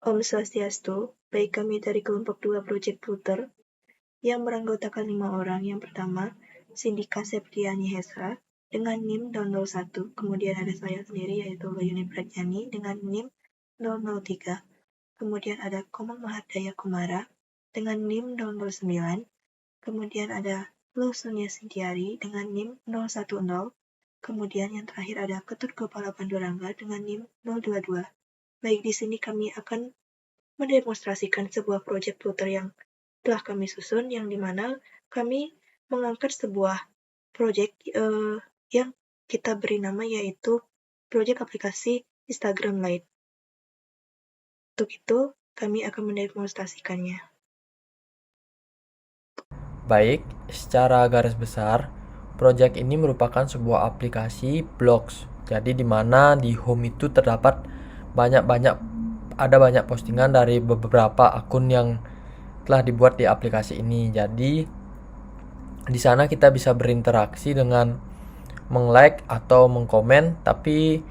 Om Swastiastu, baik kami dari kelompok 2 Project Puter yang beranggotakan 5 orang. Yang pertama, Sindika Septiani Hesa dengan NIM 001, kemudian ada saya sendiri yaitu Bayuni Pradyani dengan NIM 003, kemudian ada Komang Mahardaya Kumara dengan NIM 009, kemudian ada Lusunia Sintiari dengan NIM 010, kemudian yang terakhir ada Ketut Gopala Pandurangga dengan NIM 022. Baik, di sini kami akan mendemonstrasikan sebuah proyek Flutter yang telah kami susun, yang dimana kami mengangkat sebuah proyek yang kita beri nama yaitu proyek aplikasi Instagram Lite. Untuk itu, kami akan mendemonstrasikannya. Baik, secara garis besar, project ini merupakan sebuah aplikasi blogs. Jadi di mana di home itu terdapat banyak postingan dari beberapa akun yang telah dibuat di aplikasi ini. Jadi di sana kita bisa berinteraksi dengan meng-like atau mengkomen, tapi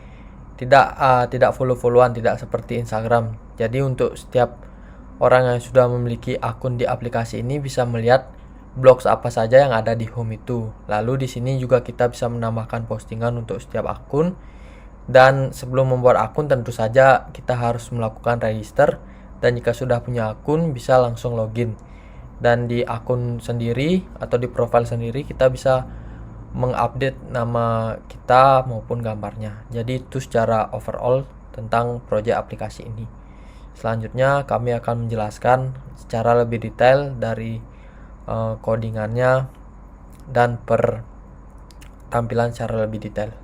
tidak follow-followan, tidak seperti Instagram. Jadi untuk setiap orang yang sudah memiliki akun di aplikasi ini bisa melihat blogs apa saja yang ada di home itu. Lalu di sini juga kita bisa menambahkan postingan untuk setiap akun. Dan sebelum membuat akun tentu saja kita harus melakukan register, dan jika sudah punya akun bisa langsung login. Dan di akun sendiri atau di profile sendiri kita bisa mengupdate nama kita maupun gambarnya. Jadi itu secara overall tentang proyek aplikasi ini. Selanjutnya kami akan menjelaskan secara lebih detail dari codingannya dan per tampilan secara lebih detail.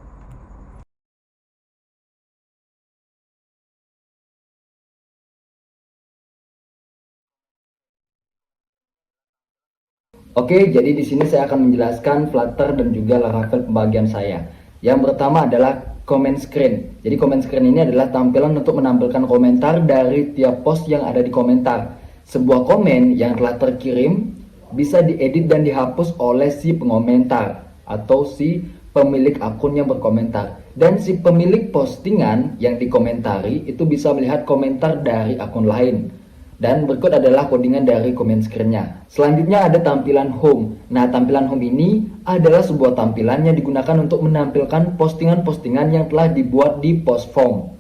Oke, jadi di sini saya akan menjelaskan Flutter dan juga Laravel pembagian saya. Yang pertama adalah comment screen. Jadi comment screen ini adalah tampilan untuk menampilkan komentar dari tiap post yang ada di komentar. Sebuah komen yang telah terkirim bisa diedit dan dihapus oleh si pengomentar atau si pemilik akun yang berkomentar. Dan si pemilik postingan yang dikomentari itu bisa melihat komentar dari akun lain. Dan berikut adalah codingan dari comment screen-nya. Selanjutnya ada tampilan home. Nah, tampilan home ini adalah sebuah tampilan yang digunakan untuk menampilkan postingan-postingan yang telah dibuat di post form.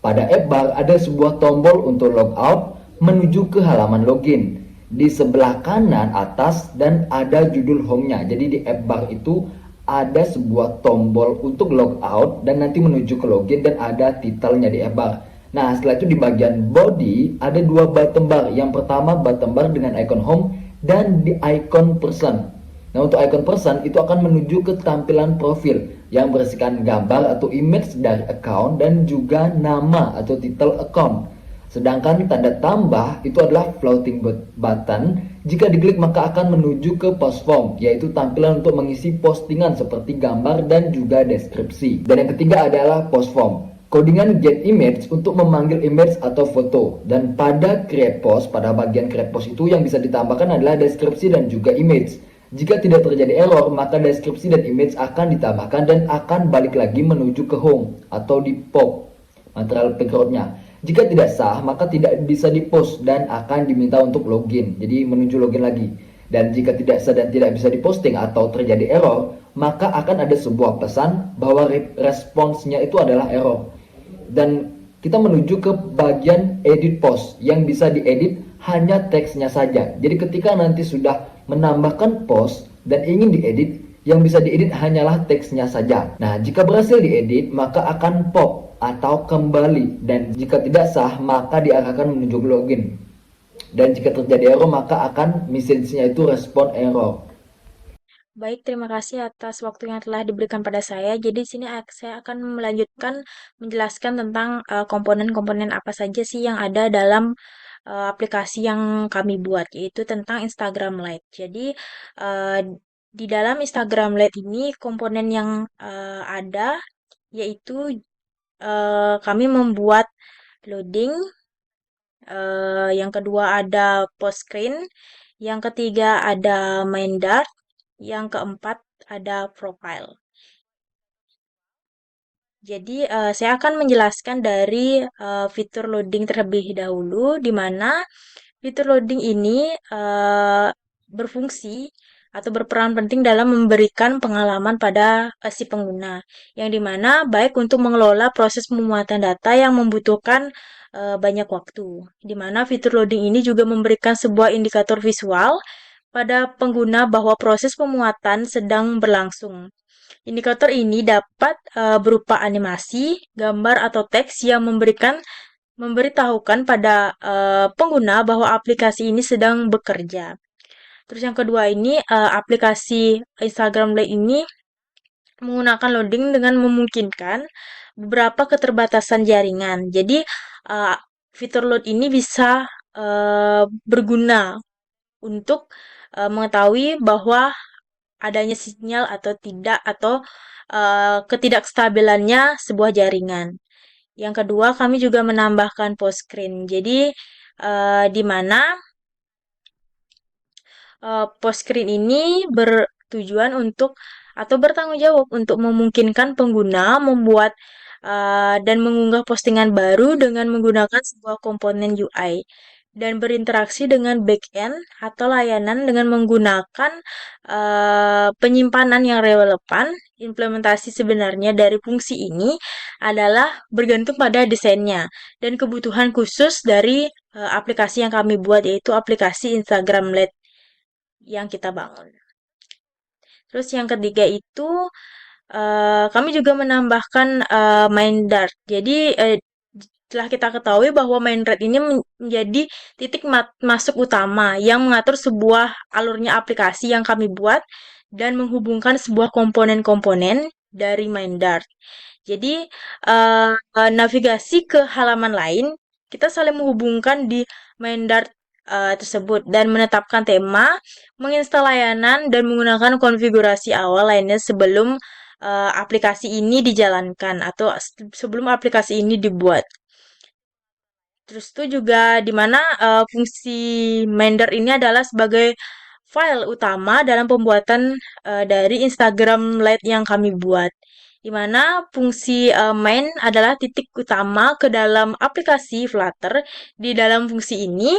Pada app bar ada sebuah tombol untuk logout menuju ke halaman login. Di sebelah kanan atas dan ada judul home-nya. Jadi di app bar itu ada sebuah tombol untuk logout dan nanti menuju ke login dan ada titelnya di app bar. Nah, setelah itu di bagian body ada dua button bar. Yang pertama button bar dengan icon home dan di icon person. Nah, untuk icon person itu akan menuju ke tampilan profil yang berisikan gambar atau image dari account dan juga nama atau title account. Sedangkan tanda tambah itu adalah floating button. Jika diklik maka akan menuju ke post form, yaitu tampilan untuk mengisi postingan seperti gambar dan juga deskripsi. Dan yang ketiga adalah post form. Codingan get image untuk memanggil image atau foto. Dan pada create post, pada bagian create post itu yang bisa ditambahkan adalah deskripsi dan juga image. Jika tidak terjadi error, maka deskripsi dan image akan ditambahkan dan akan balik lagi menuju ke home atau di pop material backgroundnya. Jika tidak sah, maka tidak bisa dipost dan akan diminta untuk login. Jadi menuju login lagi. Dan jika tidak sah dan tidak bisa diposting atau terjadi error, maka akan ada sebuah pesan bahwa responsnya itu adalah error. Dan kita menuju ke bagian edit post yang bisa diedit hanya teksnya saja. Jadi ketika nanti sudah menambahkan post dan ingin diedit, yang bisa diedit hanyalah teksnya saja. Nah, jika berhasil diedit, maka akan pop atau kembali. Dan jika tidak sah, maka diarahkan menuju login. Dan jika terjadi error, maka akan message-nya itu respon error. Baik, terima kasih atas waktu yang telah diberikan pada saya. Jadi di sini saya akan melanjutkan menjelaskan tentang komponen-komponen apa saja sih yang ada dalam aplikasi yang kami buat, yaitu tentang Instagram Lite. Jadi eh, di dalam Instagram Lite ini komponen yang ada yaitu kami membuat loading, yang kedua ada post screen, yang ketiga ada main dart, yang keempat ada profile. Jadi, saya akan menjelaskan dari fitur loading terlebih dahulu, di mana fitur loading ini berfungsi atau berperan penting dalam memberikan pengalaman pada si pengguna, yang dimana baik untuk mengelola proses pemuatan data yang membutuhkan banyak waktu. Di mana fitur loading ini juga memberikan sebuah indikator visual pada pengguna bahwa proses pemuatan sedang berlangsung. Indikator ini dapat berupa animasi, gambar, atau teks yang memberitahukan pada pengguna bahwa aplikasi ini sedang bekerja. Terus yang kedua ini, aplikasi Instagram Lite ini menggunakan loading dengan memungkinkan beberapa keterbatasan jaringan. Jadi, uh, fitur load ini bisa berguna untuk mengetahui bahwa adanya sinyal atau tidak, atau ketidakstabilannya sebuah jaringan. Yang kedua, kami juga menambahkan post screen. Jadi, di mana post screen ini bertujuan untuk atau bertanggung jawab untuk memungkinkan pengguna membuat dan mengunggah postingan baru dengan menggunakan sebuah komponen UI dan berinteraksi dengan backend atau layanan dengan menggunakan penyimpanan yang relevan. Implementasi sebenarnya dari fungsi ini adalah bergantung pada desainnya dan kebutuhan khusus dari aplikasi yang kami buat, yaitu aplikasi Instagram Lite yang kita bangun. Terus yang ketiga itu kami juga menambahkan Mindart. Jadi telah kita ketahui bahwa Mindart ini menjadi titik masuk utama yang mengatur sebuah alurnya aplikasi yang kami buat dan menghubungkan sebuah komponen-komponen dari Mindart. Jadi navigasi ke halaman lain kita saling menghubungkan di Mindart tersebut dan menetapkan tema, menginstal layanan, dan menggunakan konfigurasi awal lainnya sebelum aplikasi ini dijalankan atau sebelum aplikasi ini dibuat. Terus itu juga di mana fungsi Minder ini adalah sebagai file utama dalam pembuatan dari Instagram Lite yang kami buat. Di mana fungsi main adalah titik utama ke dalam aplikasi Flutter. Di dalam fungsi ini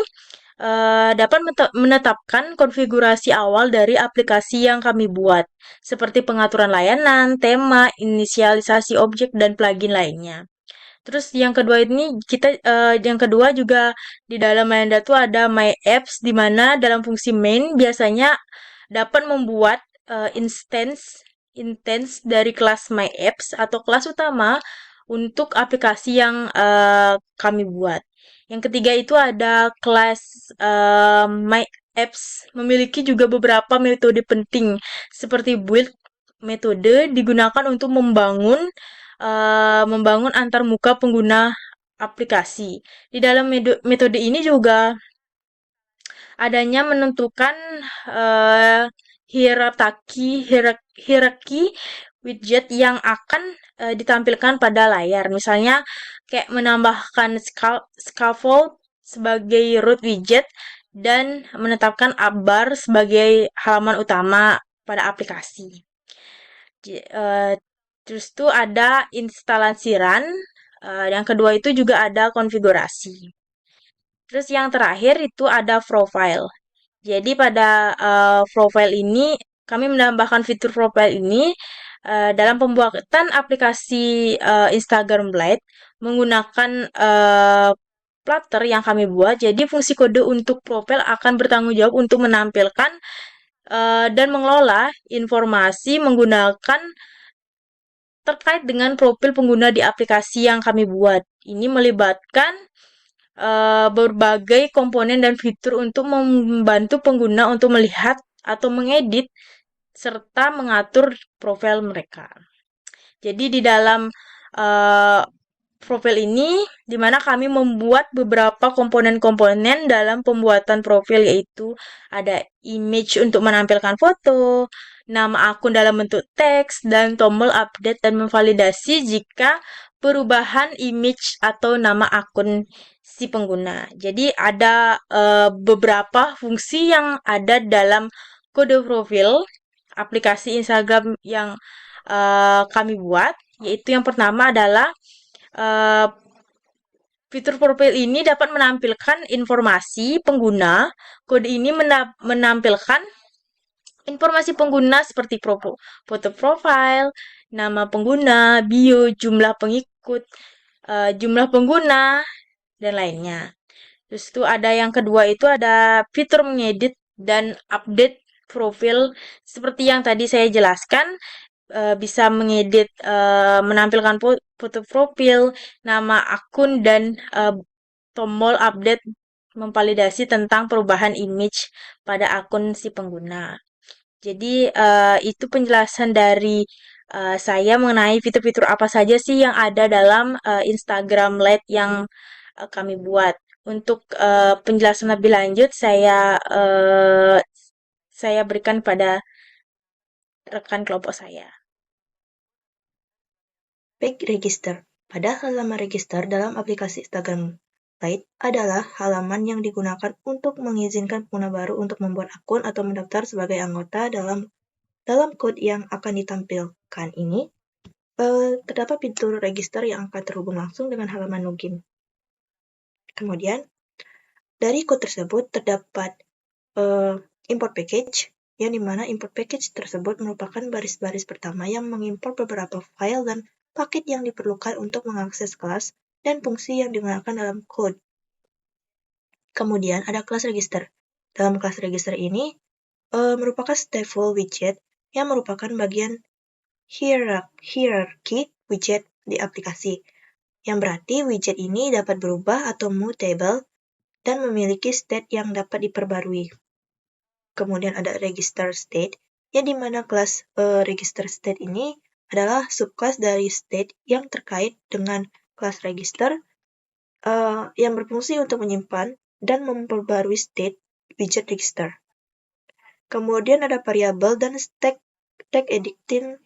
dapat menetapkan konfigurasi awal dari aplikasi yang kami buat, seperti pengaturan layanan, tema, inisialisasi objek, dan plugin lainnya. Terus yang kedua ini yang kedua juga di dalam Mayanda tuh ada My Apps, di mana dalam fungsi main biasanya dapat membuat instance dari kelas My Apps atau kelas utama untuk aplikasi yang kami buat. Yang ketiga itu ada kelas My Apps memiliki juga beberapa metode penting seperti build metode digunakan untuk membangun antar muka pengguna aplikasi. Di dalam metode ini juga adanya menentukan uh, hierarki widget yang akan ditampilkan pada layar. Misalnya kayak menambahkan scaffold sebagai root widget dan menetapkan bar sebagai halaman utama pada aplikasi. Terus tuh ada instalasi run. Yang kedua itu juga ada konfigurasi. Terus yang terakhir itu ada profile. Jadi pada profile ini kami menambahkan fitur profile ini dalam pembuatan aplikasi Instagram Lite menggunakan Flutter yang kami buat. Jadi fungsi kode untuk profile akan bertanggung jawab untuk menampilkan dan mengelola informasi menggunakan terkait dengan profil pengguna di aplikasi yang kami buat. Ini melibatkan berbagai komponen dan fitur untuk membantu pengguna untuk melihat atau mengedit serta mengatur profil mereka. Jadi di dalam profil ini, di mana kami membuat beberapa komponen-komponen dalam pembuatan profil, yaitu ada image untuk menampilkan foto, nama akun dalam bentuk teks, dan tombol update dan memvalidasi jika perubahan image atau nama akun si pengguna. Jadi ada beberapa fungsi yang ada dalam kode profil aplikasi Instagram yang kami buat. yaitu yang pertama adalah eh, fitur profil ini dapat menampilkan informasi pengguna. Kode ini menampilkan informasi pengguna seperti foto profil, nama pengguna, bio, jumlah pengikut, jumlah pengguna, dan lainnya. Terus itu ada yang kedua itu ada fitur mengedit dan update profil seperti yang tadi saya jelaskan, bisa mengedit, menampilkan foto profil, nama akun, dan tombol update memvalidasi tentang perubahan image pada akun si pengguna. Jadi itu penjelasan dari saya mengenai fitur-fitur apa saja sih yang ada dalam Instagram Lite yang kami buat. Untuk penjelasan lebih lanjut saya berikan pada rekan kelompok saya. Baik, register. Pada halaman register dalam aplikasi Instagram Lite adalah halaman yang digunakan untuk mengizinkan pengguna baru untuk membuat akun atau mendaftar sebagai anggota dalam kode yang akan ditampilkan ini. Terdapat fitur register yang akan terhubung langsung dengan halaman login. Kemudian, dari kode tersebut terdapat import package, yang dimana import package tersebut merupakan baris-baris pertama yang mengimport beberapa file dan paket yang diperlukan untuk mengakses kelas dan fungsi yang digunakan dalam kode. Kemudian ada kelas register. Dalam kelas register ini merupakan stateful widget yang merupakan bagian hierarchy widget di aplikasi, yang berarti widget ini dapat berubah atau mutable dan memiliki state yang dapat diperbarui. Kemudian ada register state, yang dimana kelas register state ini adalah subkelas dari state yang terkait dengan kelas register yang berfungsi untuk menyimpan dan memperbarui state widget register. Kemudian ada variabel dan stack editing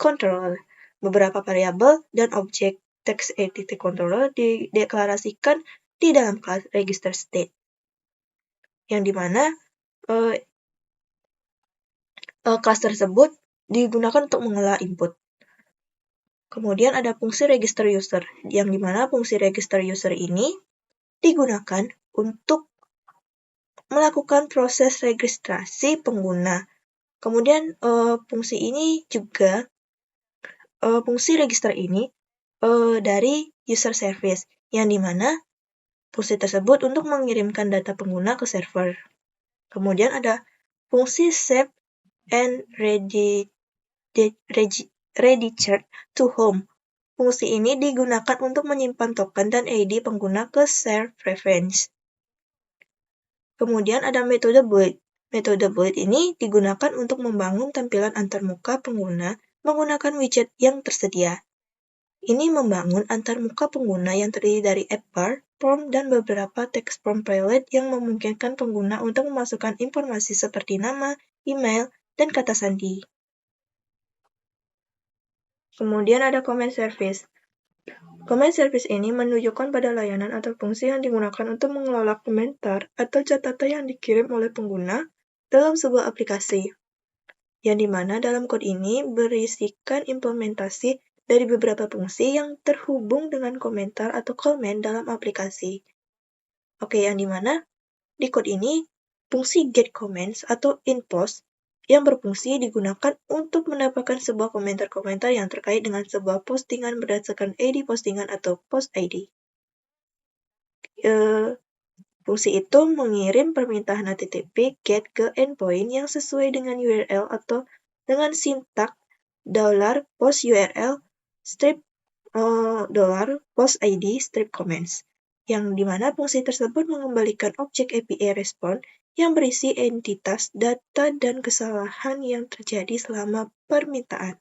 controller. Beberapa variabel dan objek text editing controller dideklarasikan di dalam kelas register state, yang dimana kelas tersebut digunakan untuk mengolah input. Kemudian ada fungsi register user, yang dimana fungsi register user ini digunakan untuk melakukan proses registrasi pengguna. Kemudian fungsi register ini dari user service, yang dimana fungsi tersebut untuk mengirimkan data pengguna ke server. Kemudian ada fungsi save and redirect to home. Fungsi ini digunakan untuk menyimpan token dan ID pengguna ke share preference. Kemudian ada metode build. Metode build ini digunakan untuk membangun tampilan antarmuka pengguna menggunakan widget yang tersedia. Ini membangun antarmuka pengguna yang terdiri dari app bar, form, dan beberapa text prompt palette yang memungkinkan pengguna untuk memasukkan informasi seperti nama, email, dan kata sandi. Kemudian ada comment service. Comment service ini menunjukkan pada layanan atau fungsi yang digunakan untuk mengelola komentar atau catatan yang dikirim oleh pengguna dalam sebuah aplikasi, yang dimana dalam kode ini berisikan implementasi dari beberapa fungsi yang terhubung dengan komentar atau komen dalam aplikasi. Oke, yang dimana di kode ini fungsi get comments atau inpost yang berfungsi digunakan untuk mendapatkan sebuah komentar-komentar yang terkait dengan sebuah postingan berdasarkan ID postingan atau post ID. Fungsi itu mengirim permintaan HTTP GET ke endpoint yang sesuai dengan URL atau dengan sintak $post URL strip $post ID strip comments, yang dimana fungsi tersebut mengembalikan objek API respon yang berisi entitas, data, dan kesalahan yang terjadi selama permintaan.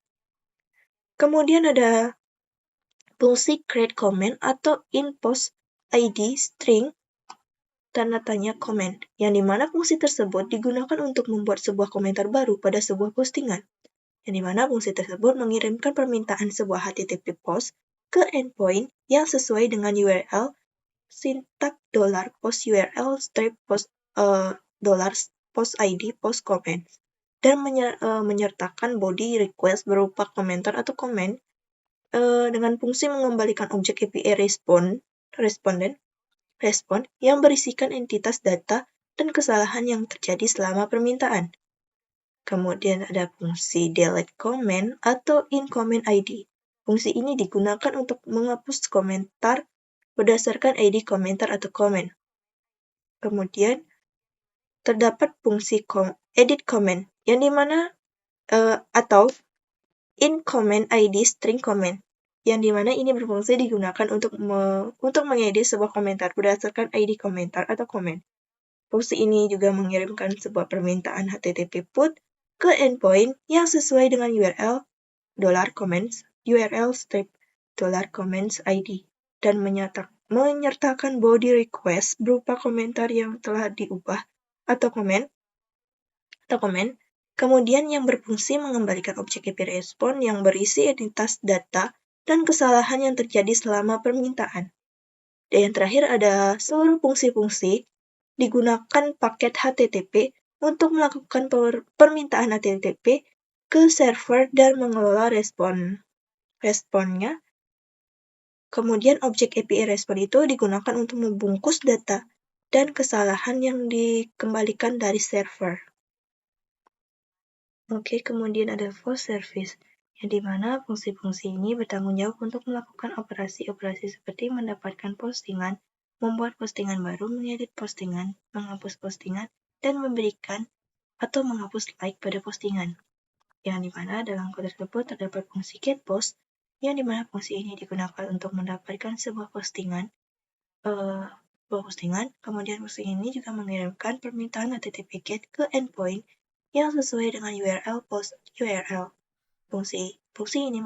Kemudian ada fungsi create comment atau inpost ID string tanda tanya comment, yang dimana fungsi tersebut digunakan untuk membuat sebuah komentar baru pada sebuah postingan, yang dimana fungsi tersebut mengirimkan permintaan sebuah HTTP post ke endpoint yang sesuai dengan URL sintak $post URL strip $post ID post comments. dan menyertakan body request berupa komentar atau komen dengan fungsi mengembalikan objek API respon yang berisikan entitas data dan kesalahan yang terjadi selama permintaan. Kemudian ada fungsi delete comment atau in-comment ID. Fungsi ini digunakan untuk menghapus komentar berdasarkan ID komentar atau komen. Kemudian terdapat fungsi edit comment, yang dimana atau in-comment ID string comment, yang dimana ini berfungsi digunakan untuk mengedit sebuah komentar berdasarkan ID komentar atau komen. Fungsi ini juga mengirimkan sebuah permintaan HTTP put ke endpoint yang sesuai dengan URL $comments URL strip $comments ID dan menyertakan body request berupa komentar yang telah diubah atau komen. Kemudian yang berfungsi mengembalikan objek API respon yang berisi entitas data dan kesalahan yang terjadi selama permintaan. Dan yang terakhir ada seluruh fungsi-fungsi digunakan paket HTTP untuk melakukan permintaan HTTP ke server dan mengelola responnya. Kemudian objek API respon itu digunakan untuk membungkus data dan kesalahan yang dikembalikan dari server. Oke, kemudian ada post service, yang dimana fungsi-fungsi ini bertanggung jawab untuk melakukan operasi-operasi seperti mendapatkan postingan, membuat postingan baru, mengedit postingan, menghapus postingan, dan memberikan atau menghapus like pada postingan. Yang dimana dalam kode tersebut terdapat fungsi get post, yang dimana fungsi ini digunakan untuk mendapatkan sebuah postingan, kemudian fungsi ini juga mengirimkan permintaan HTTP GET ke endpoint yang sesuai dengan URL post URL. Fungsi ini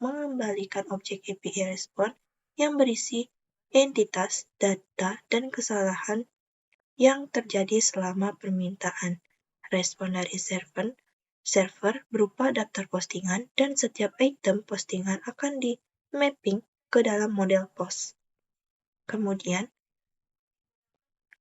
mengembalikan objek API respon yang berisi entitas, data, dan kesalahan yang terjadi selama permintaan. Respon dari server berupa daftar postingan, dan setiap item postingan akan di-mapping ke dalam model post. Kemudian,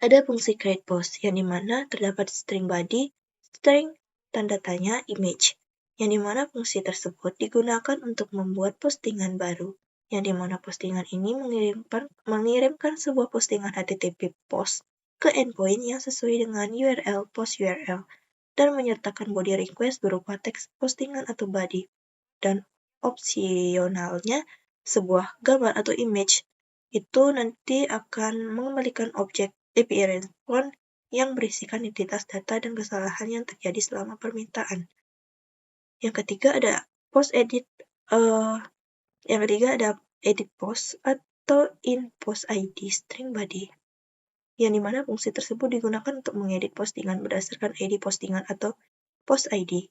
ada fungsi create post, yang dimana terdapat string body, string tanda tanya, image, yang dimana fungsi tersebut digunakan untuk membuat postingan baru, yang dimana postingan ini mengirimkan sebuah postingan HTTP post ke endpoint yang sesuai dengan URL post URL, dan menyertakan body request berupa teks postingan atau body, dan opsionalnya sebuah gambar atau image itu nanti akan mengembalikan objek API respon yang berisikan identitas data dan kesalahan yang terjadi selama permintaan. Yang ketiga ada edit post atau in post ID string body, yang dimana fungsi tersebut digunakan untuk mengedit postingan berdasarkan ID postingan atau post ID.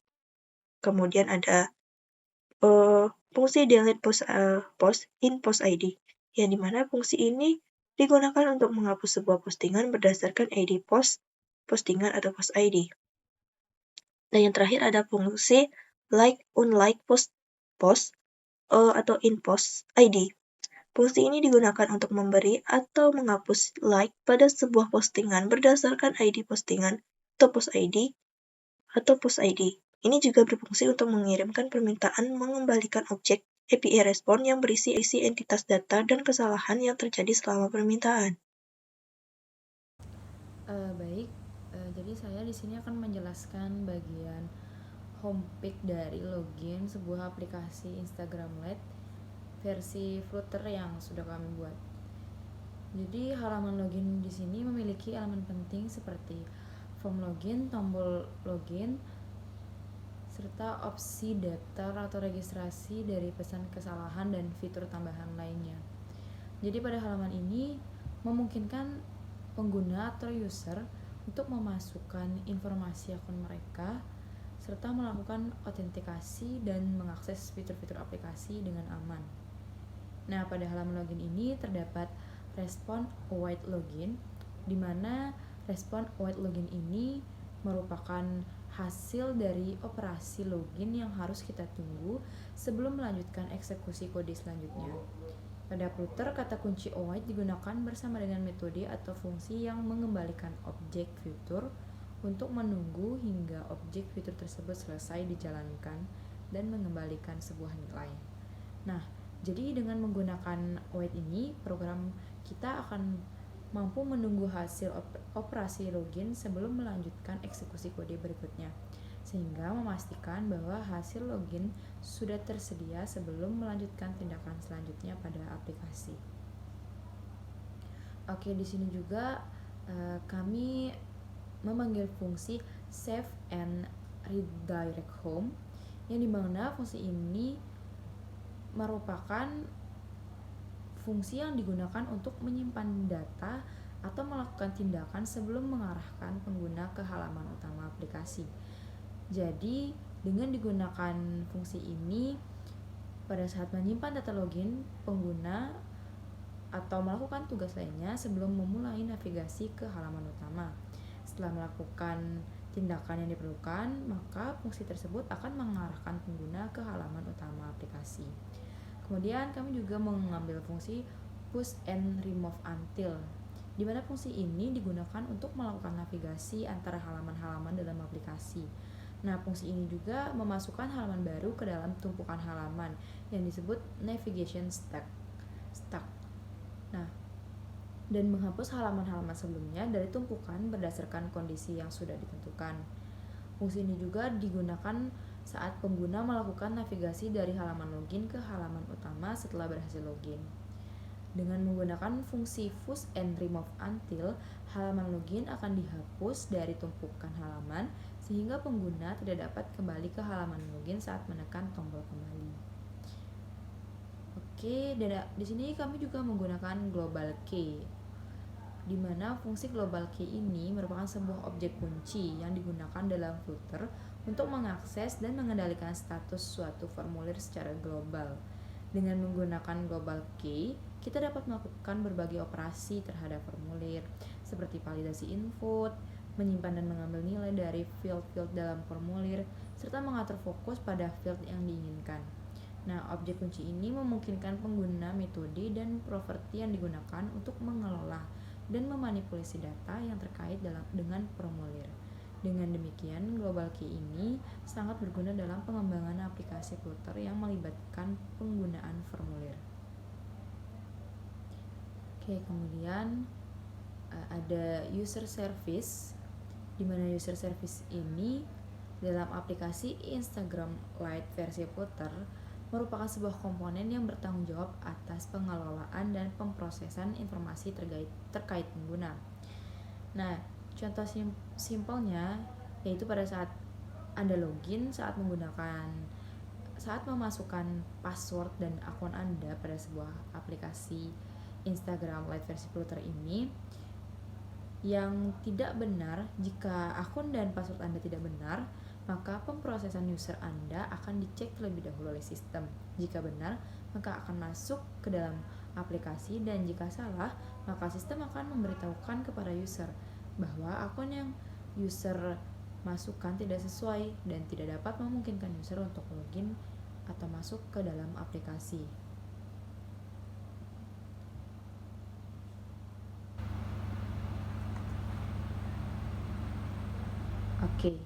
Kemudian ada fungsi delete post in post ID, yang dimana fungsi ini digunakan untuk menghapus sebuah postingan berdasarkan ID postingan atau post ID. Dan yang terakhir ada fungsi like unlike post atau in post ID. Fungsi ini digunakan untuk memberi atau menghapus like pada sebuah postingan berdasarkan ID postingan atau post ID. Ini juga berfungsi untuk mengirimkan permintaan mengembalikan objek API respon yang berisi entitas data dan kesalahan yang terjadi selama permintaan. Jadi saya di sini akan menjelaskan bagian homepage dari login sebuah aplikasi Instagram Lite versi Flutter yang sudah kami buat. Jadi halaman login di sini memiliki elemen penting seperti form login, tombol login, serta opsi daftar atau registrasi dari pesan kesalahan dan fitur tambahan lainnya. Jadi pada halaman ini memungkinkan pengguna atau user untuk memasukkan informasi akun mereka serta melakukan autentikasi dan mengakses fitur-fitur aplikasi dengan aman. Nah, pada halaman login ini terdapat respon await login, di mana respon await login ini merupakan hasil dari operasi login yang harus kita tunggu sebelum melanjutkan eksekusi kode selanjutnya. Pada Flutter, kata kunci await digunakan bersama dengan metode atau fungsi yang mengembalikan objek fitur untuk menunggu hingga objek fitur tersebut selesai dijalankan dan mengembalikan sebuah nilai. Nah, jadi dengan menggunakan await ini, program kita akan mampu menunggu hasil operasi login sebelum melanjutkan eksekusi kode berikutnya, sehingga memastikan bahwa hasil login sudah tersedia sebelum melanjutkan tindakan selanjutnya pada aplikasi. Oke, di sini juga kami memanggil fungsi save and redirect home, yang dimana fungsi ini merupakan fungsi yang digunakan untuk menyimpan data atau melakukan tindakan sebelum mengarahkan pengguna ke halaman utama aplikasi. Jadi, dengan digunakan fungsi ini, pada saat menyimpan data login pengguna atau melakukan tugas lainnya sebelum memulai navigasi ke halaman utama. Setelah melakukan tindakan yang diperlukan, maka fungsi tersebut akan mengarahkan pengguna ke halaman utama aplikasi. Kemudian kami juga mengambil fungsi push and remove until, di mana fungsi ini digunakan untuk melakukan navigasi antara halaman-halaman dalam aplikasi. Nah, fungsi ini juga memasukkan halaman baru ke dalam tumpukan halaman yang disebut navigation stack. Nah, dan menghapus halaman-halaman sebelumnya dari tumpukan berdasarkan kondisi yang sudah ditentukan. Fungsi ini juga digunakan saat pengguna melakukan navigasi dari halaman login ke halaman utama setelah berhasil login. Dengan menggunakan fungsi push and remove until, halaman login akan dihapus dari tumpukan halaman sehingga pengguna tidak dapat kembali ke halaman login saat menekan tombol kembali. Oke, dan di sini kami juga menggunakan global key, di mana fungsi global key ini merupakan sebuah objek kunci yang digunakan dalam Flutter untuk mengakses dan mengendalikan status suatu formulir secara global. Dengan menggunakan global key, kita dapat melakukan berbagai operasi terhadap formulir, seperti validasi input, menyimpan dan mengambil nilai dari field-field dalam formulir, serta mengatur fokus pada field yang diinginkan. Nah, objek kunci ini memungkinkan pengguna metode dan properti yang digunakan untuk mengelola dan memanipulasi data yang terkait dengan formulir. Dengan demikian, global key ini sangat berguna dalam pengembangan aplikasi Flutter yang melibatkan penggunaan formulir. Oke, kemudian ada user service, di mana user service ini dalam aplikasi Instagram Lite versi Flutter merupakan sebuah komponen yang bertanggung jawab atas pengelolaan dan pemrosesan informasi terkait pengguna. Nah, contoh simpelnya yaitu pada saat Anda login, saat memasukkan password dan akun Anda pada sebuah aplikasi Instagram Lite versi Flutter ini, yang tidak benar, jika akun dan password Anda tidak benar, maka pemrosesan user Anda akan dicek terlebih dahulu oleh sistem. Jika benar, maka akan masuk ke dalam aplikasi, dan jika salah, maka sistem akan memberitahukan kepada user bahwa akun yang user masukkan tidak sesuai dan tidak dapat memungkinkan user untuk login atau masuk ke dalam aplikasi. Oke.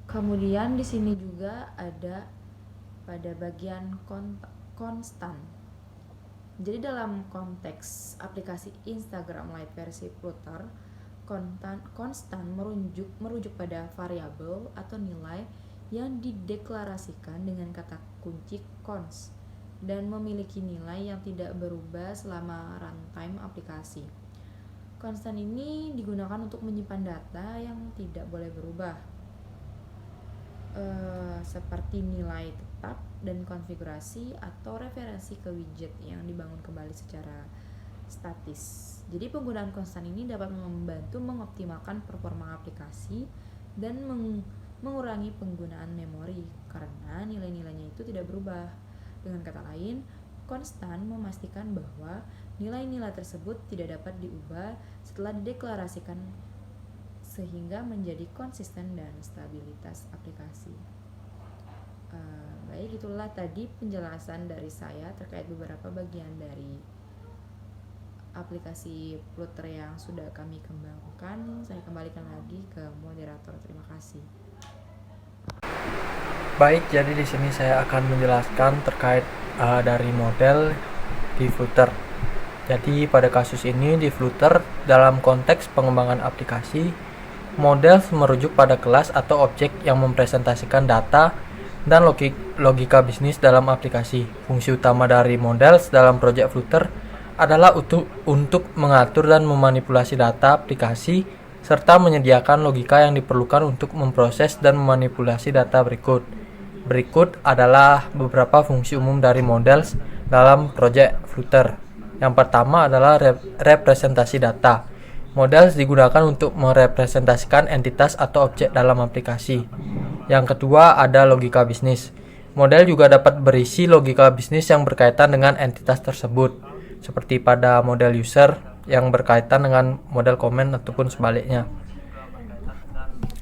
Kemudian di sini juga ada pada bagian konstan. Jadi dalam konteks aplikasi Instagram Lite versi Flutter, konstan merujuk pada variabel atau nilai yang dideklarasikan dengan kata kunci const dan memiliki nilai yang tidak berubah selama runtime aplikasi. Konstan ini digunakan untuk menyimpan data yang tidak boleh berubah, seperti nilai tetap dan konfigurasi atau referensi ke widget yang dibangun kembali secara statis. Jadi penggunaan konstan ini dapat membantu mengoptimalkan performa aplikasi dan mengurangi penggunaan memori karena nilai-nilainya itu tidak berubah. Dengan kata lain, konstan memastikan bahwa nilai-nilai tersebut tidak dapat diubah setelah dideklarasikan, sehingga menjadi konsisten dan stabilitas aplikasi. Baik, itulah tadi penjelasan dari saya terkait beberapa bagian dari aplikasi Flutter yang sudah kami kembangkan. Saya kembalikan lagi ke moderator. Terima kasih. Baik, jadi di sini saya akan menjelaskan terkait dari model di Flutter. Jadi pada kasus ini di Flutter dalam konteks pengembangan aplikasi, model merujuk pada kelas atau objek yang mempresentasikan data dan logika bisnis dalam aplikasi. Fungsi utama dari model dalam proyek Flutter adalah untuk mengatur dan memanipulasi data aplikasi serta menyediakan logika yang diperlukan untuk memproses dan memanipulasi data berikut. Berikut adalah beberapa fungsi umum dari model dalam proyek Flutter. Yang pertama adalah representasi data. Model digunakan untuk merepresentasikan entitas atau objek dalam aplikasi. Yang kedua ada logika bisnis. Model juga dapat berisi logika bisnis yang berkaitan dengan entitas tersebut, seperti pada model user yang berkaitan dengan model komen ataupun sebaliknya.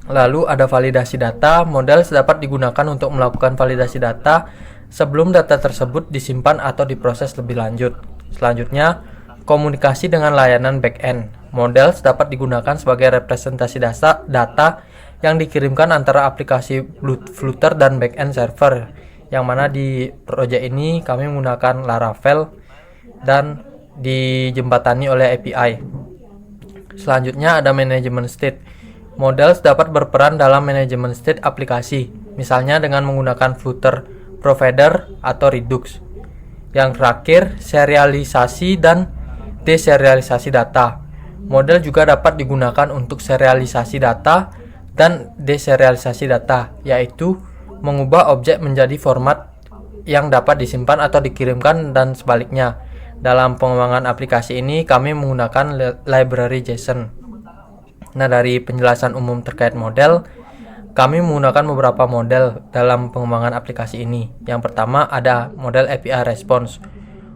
Lalu ada validasi data. Model dapat digunakan untuk melakukan validasi data sebelum data tersebut disimpan atau diproses lebih lanjut. Selanjutnya, komunikasi dengan layanan backend. Model dapat digunakan sebagai representasi data yang dikirimkan antara aplikasi Flutter dan backend server, yang mana di proyek ini kami menggunakan Laravel dan dijembatani oleh API. Selanjutnya ada manajemen state. Model dapat berperan dalam manajemen state aplikasi, misalnya dengan menggunakan Flutter Provider atau Redux. Yang terakhir, serialisasi dan deserialisasi data. Model juga dapat digunakan untuk serialisasi data dan deserialisasi data, yaitu mengubah objek menjadi format yang dapat disimpan atau dikirimkan dan sebaliknya. Dalam pengembangan aplikasi ini kami menggunakan library JSON. Nah, dari penjelasan umum terkait model, kami menggunakan beberapa model dalam pengembangan aplikasi ini. Yang pertama ada model API Response.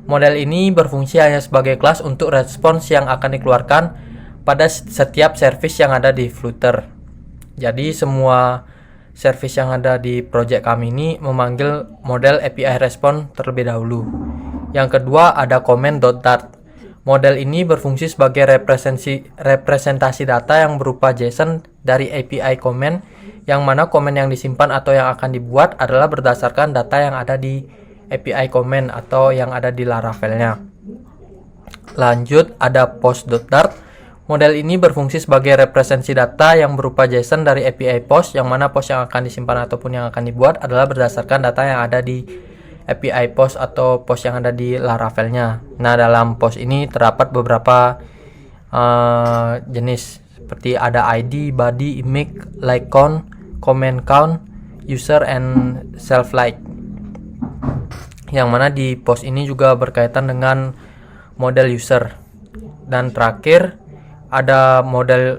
Model ini berfungsi hanya sebagai kelas untuk respons yang akan dikeluarkan pada setiap service yang ada di Flutter. Jadi semua service yang ada di project kami ini memanggil model API Response terlebih dahulu. Yang kedua ada comment.dart. Model ini berfungsi sebagai representasi data yang berupa JSON dari API comment, yang mana komen yang disimpan atau yang akan dibuat adalah berdasarkan data yang ada di API comment atau yang ada di Laravelnya. Lanjut ada post.dart. Model ini berfungsi sebagai representasi data yang berupa JSON dari API post, yang mana post yang akan disimpan ataupun yang akan dibuat adalah berdasarkan data yang ada di API post atau post yang ada di Laravelnya. Nah, dalam post ini terdapat beberapa jenis seperti ada ID, body, image, like count, comment count, user, and self like. Yang mana di post ini juga berkaitan dengan model user. Dan terakhir ada model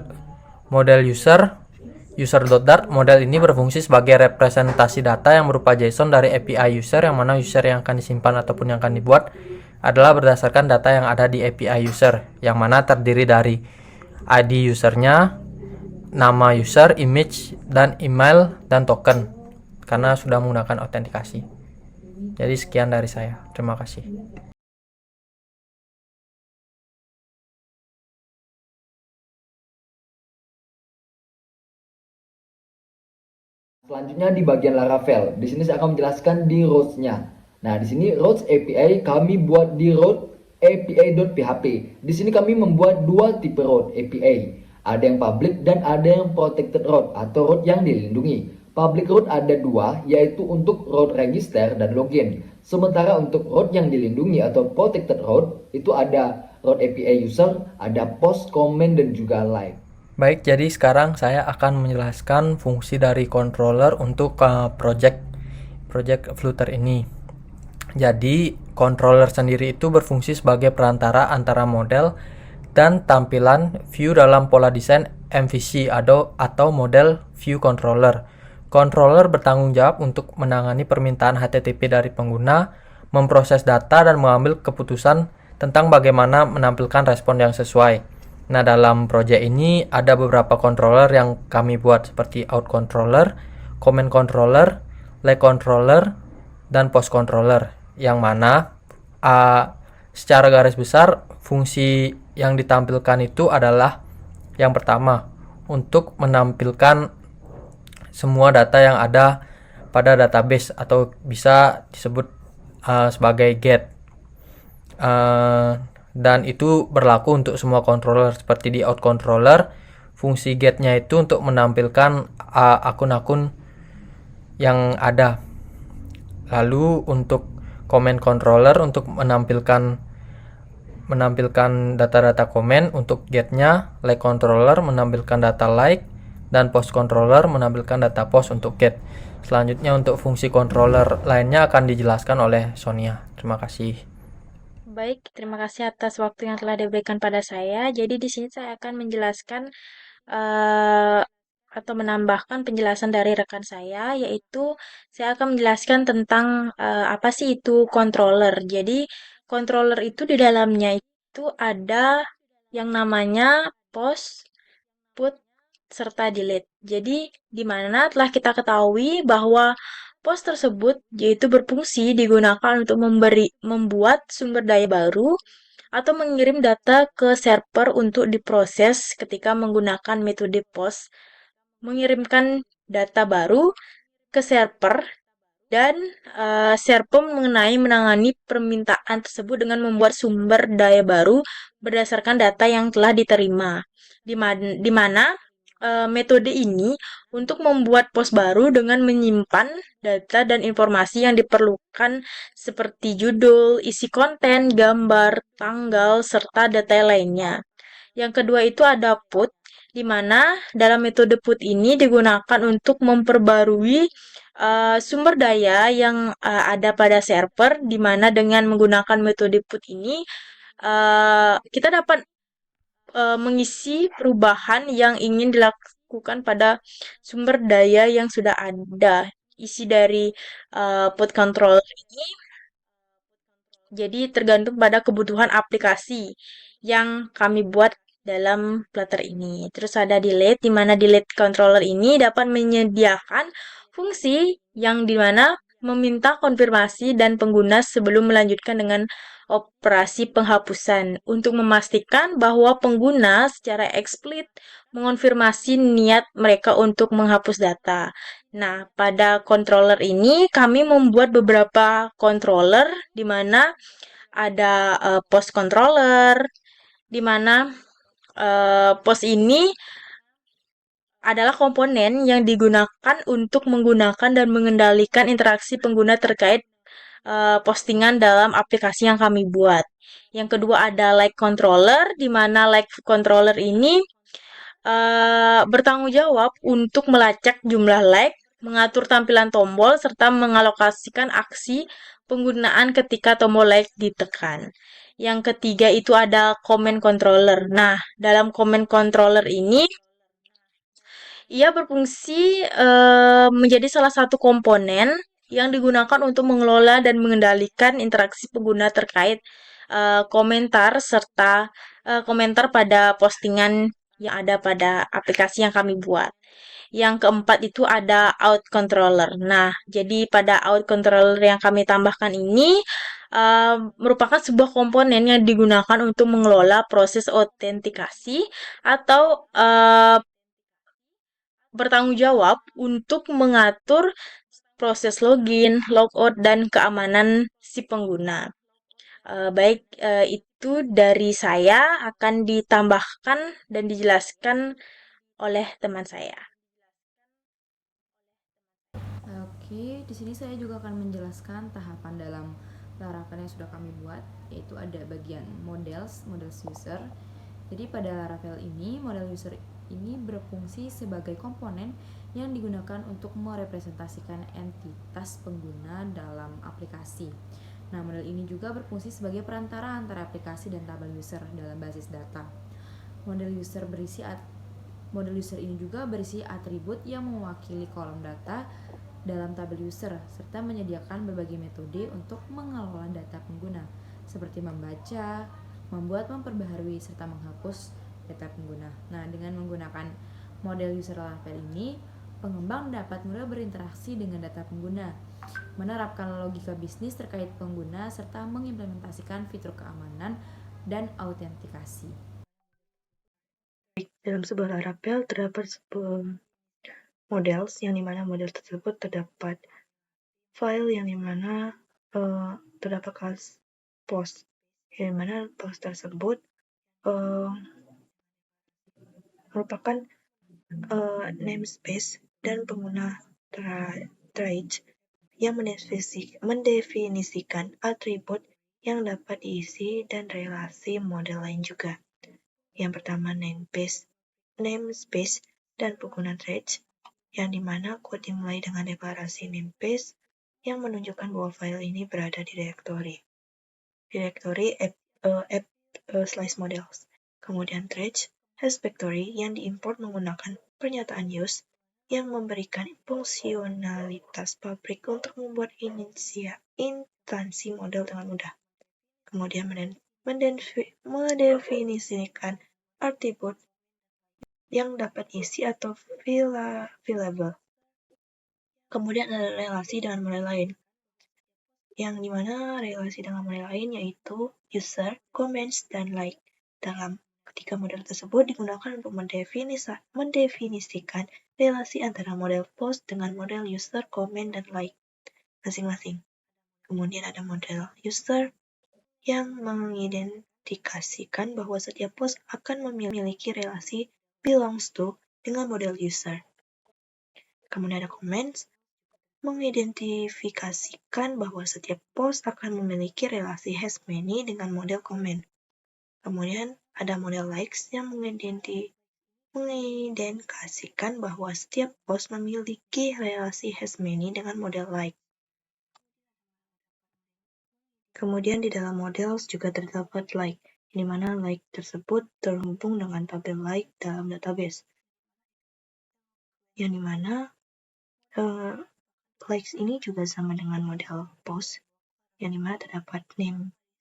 user.dart. Model ini berfungsi sebagai representasi data yang berupa JSON dari API user, yang mana user yang akan disimpan ataupun yang akan dibuat adalah berdasarkan data yang ada di API user, yang mana terdiri dari ID usernya, nama user, image, dan email, dan token, karena sudah menggunakan autentikasi. Jadi sekian dari saya. Terima kasih. Selanjutnya di bagian Laravel. Di sini saya akan menjelaskan di routes-nya. Nah, di sini routes API kami buat di route API.php. Di sini kami membuat dua tipe route API. Ada yang public dan ada yang protected route atau route yang dilindungi. Public route ada dua, yaitu untuk route register dan login. Sementara untuk route yang dilindungi atau protected route itu ada route API user, ada post, comment, dan juga like. Baik, jadi sekarang saya akan menjelaskan fungsi dari controller untuk project Flutter ini. Jadi, controller sendiri itu berfungsi sebagai perantara antara model dan tampilan view dalam pola desain MVC atau model view controller. Controller bertanggung jawab untuk menangani permintaan HTTP dari pengguna, memproses data, dan mengambil keputusan tentang bagaimana menampilkan respon yang sesuai. Nah, dalam project ini ada beberapa controller yang kami buat seperti out controller, comment controller, like controller, dan post controller, yang mana secara garis besar fungsi yang ditampilkan itu adalah yang pertama, untuk menampilkan semua data yang ada pada database atau bisa disebut sebagai get. Dan itu berlaku untuk semua controller. Seperti di out controller, fungsi get-nya itu untuk menampilkan akun-akun yang ada. Lalu untuk comment controller untuk menampilkan data-data komen. Untuk get-nya, like controller menampilkan data like, dan post controller menampilkan data post untuk get. Selanjutnya untuk fungsi controller lainnya akan dijelaskan oleh Sonia. Terima kasih. Baik, terima kasih atas waktu yang telah diberikan pada saya. Jadi di sini saya akan menjelaskan atau menambahkan penjelasan dari rekan saya, yaitu saya akan menjelaskan tentang apa sih itu controller. Jadi controller itu di dalamnya itu ada yang namanya post, put, serta delete. Jadi di mana telah kita ketahui bahwa post tersebut yaitu berfungsi digunakan untuk membuat sumber daya baru atau mengirim data ke server untuk diproses ketika menggunakan metode post, mengirimkan data baru ke server, dan server menangani permintaan tersebut dengan membuat sumber daya baru berdasarkan data yang telah diterima. Di mana metode ini untuk membuat post baru dengan menyimpan data dan informasi yang diperlukan seperti judul, isi konten, gambar, tanggal, serta detail lainnya. Yang kedua itu ada put, di mana dalam metode put ini digunakan untuk memperbarui sumber daya yang ada pada server, di mana dengan menggunakan metode put ini kita dapat mengisi perubahan yang ingin dilakukan pada sumber daya yang sudah ada. Isi dari put controller ini jadi tergantung pada kebutuhan aplikasi yang kami buat dalam Flutter ini. Terus ada delete, di mana delete controller ini dapat menyediakan fungsi yang di mana meminta konfirmasi dan pengguna sebelum melanjutkan dengan operasi penghapusan untuk memastikan bahwa pengguna secara eksplisit mengonfirmasi niat mereka untuk menghapus data. Nah, pada controller ini kami membuat beberapa controller di mana ada post controller, di mana post ini adalah komponen yang digunakan untuk menggunakan dan mengendalikan interaksi pengguna terkait postingan dalam aplikasi yang kami buat. Yang kedua ada like controller, di mana like controller ini bertanggung jawab untuk melacak jumlah like, mengatur tampilan tombol, serta mengalokasikan aksi penggunaan ketika tombol like ditekan. Yang ketiga itu ada comment controller. Nah, dalam comment controller ini ia berfungsi menjadi salah satu komponen yang digunakan untuk mengelola dan mengendalikan interaksi pengguna terkait komentar serta komentar pada postingan yang ada pada aplikasi yang kami buat. Yang keempat itu ada out controller. Nah, jadi pada out controller yang kami tambahkan ini merupakan sebuah komponen yang digunakan untuk mengelola proses autentikasi atau bertanggung jawab untuk mengatur proses login, logout, dan keamanan si pengguna. Baik, itu dari saya akan ditambahkan dan dijelaskan oleh teman saya. Oke, di sini saya juga akan menjelaskan tahapan dalam Laravel yang sudah kami buat, yaitu ada bagian models user. Jadi pada Laravel ini, model user ini berfungsi sebagai komponen yang digunakan untuk merepresentasikan entitas pengguna dalam aplikasi. Nah, model ini juga berfungsi sebagai perantara antara aplikasi dan tabel user dalam basis data. Model user ini juga berisi atribut yang mewakili kolom data dalam tabel user, serta menyediakan berbagai metode untuk mengelola data pengguna, seperti membaca, membuat, memperbaharui, serta menghapus data pengguna. Nah, dengan menggunakan model user Laravel ini, pengembang dapat mudah berinteraksi dengan data pengguna, menerapkan logika bisnis terkait pengguna, serta mengimplementasikan fitur keamanan dan autentikasi. Dalam sebuah Laravel terdapat models yang dimana model tersebut terdapat file yang dimana terdapat kelas post, yang dimana post tersebut merupakan namespace dan pengguna traits yang mendefinisikan atribut yang dapat diisi dan relasi model lain juga. Yang pertama namespace dan pengguna traits, yang dimana kode dimulai dengan deklarasi namespace yang menunjukkan bahwa file ini berada di direktori app/slice models. Kemudian traits has factory yang diimport menggunakan pernyataan use yang memberikan fungsionalitas pabrik untuk membuat instansi model dengan mudah. Kemudian mendefinisikan atribut yang dapat isi atau variable. Kemudian ada relasi dengan model lain, yang dimana relasi dengan model lain yaitu user, comments, dan like. Dalam ketiga model tersebut digunakan untuk mendefinisikan relasi antara model post dengan model user, comment, dan like masing-masing. Kemudian ada model user yang mengidentifikasikan bahwa setiap post akan memiliki relasi belongs to dengan model user. Kemudian ada comments, mengidentifikasikan bahwa setiap post akan memiliki relasi has many dengan model comment. Kemudian ada model likes yang mengidentifikasikan bahwa setiap post memiliki relasi has many dengan model like. Kemudian di dalam models juga terdapat like, di mana like tersebut terhubung dengan tabel like dalam database. Yang dimana likes ini juga sama dengan model post, yang dimana terdapat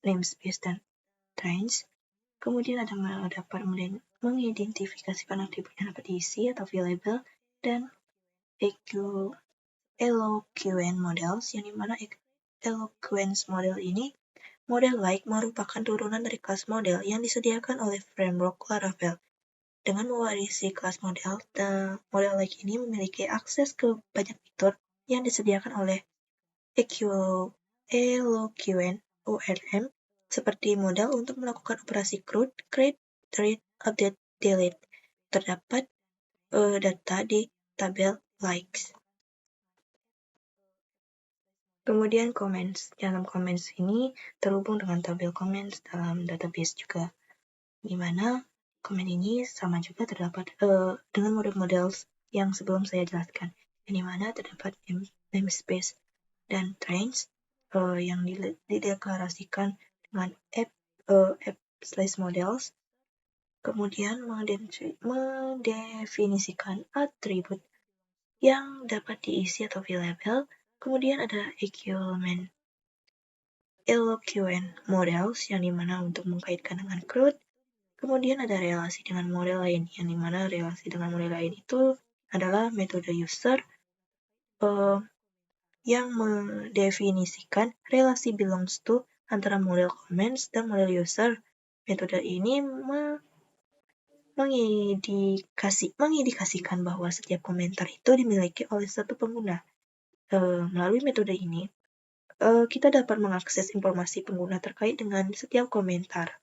namespace dan trains. Kemudian dapat mengidentifikasikan atribut yang dapat diisi atau variable, dan eloquent models, yang dimana eloquence model ini model like merupakan turunan dari kelas model yang disediakan oleh framework Laravel. Dengan mewarisi kelas model, model like ini memiliki akses ke banyak fitur yang disediakan oleh eloquent ORM, seperti modal untuk melakukan operasi create, read, update, delete. Terdapat data di tabel likes. Kemudian comments. Dalam comments ini terhubung dengan tabel comments dalam database juga, di mana comment ini sama juga terdapat dengan model-model yang sebelum saya jelaskan, di mana terdapat namespace dan trains yang dideklarasikan dengan app/models, kemudian mendefinisikan atribut yang dapat diisi atau variable. Kemudian ada eloquent models, yang dimana untuk mengkaitkan dengan CRUD. Kemudian ada relasi dengan model lain, yang dimana relasi dengan model lain itu adalah metode user yang mendefinisikan relasi belongs to antara model comments dan model user. Metode ini mengindikasikan bahwa setiap komentar itu dimiliki oleh satu pengguna. Melalui metode ini, kita dapat mengakses informasi pengguna terkait dengan setiap komentar.